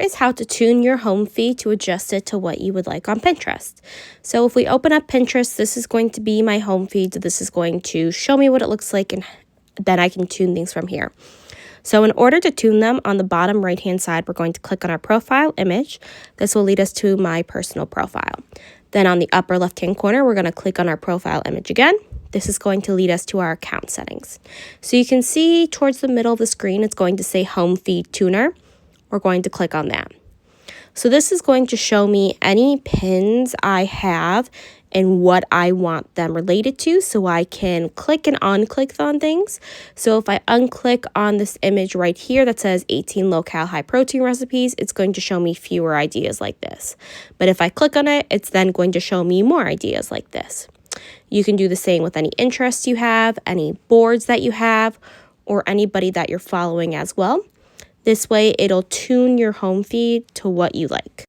Is how to tune your home feed to adjust it to what you would like on Pinterest. So if we open up Pinterest, this is going to be my home feed. So this is going to show me what it looks like, and then I can tune things from here. So in order to tune them, on the bottom right hand side, we're going to click on our profile image. This will lead us to my personal profile. Then on the upper left hand corner, we're going to click on our profile image again. This is going to lead us to our account settings. So you can see towards the middle of the screen, it's going to say Home Feed Tuner. We're going to click on that. So this is going to show me any pins I have and what I want them related to, so I can click and unclick on things. So if I unclick on this image right here that says 18 low-cal high-protein recipes, it's going to show me fewer ideas like this. But if I click on it, it's then going to show me more ideas like this. You can do the same with any interests you have, any boards that you have, or anybody that you're following as well. This way, it'll tune your home feed to what you like.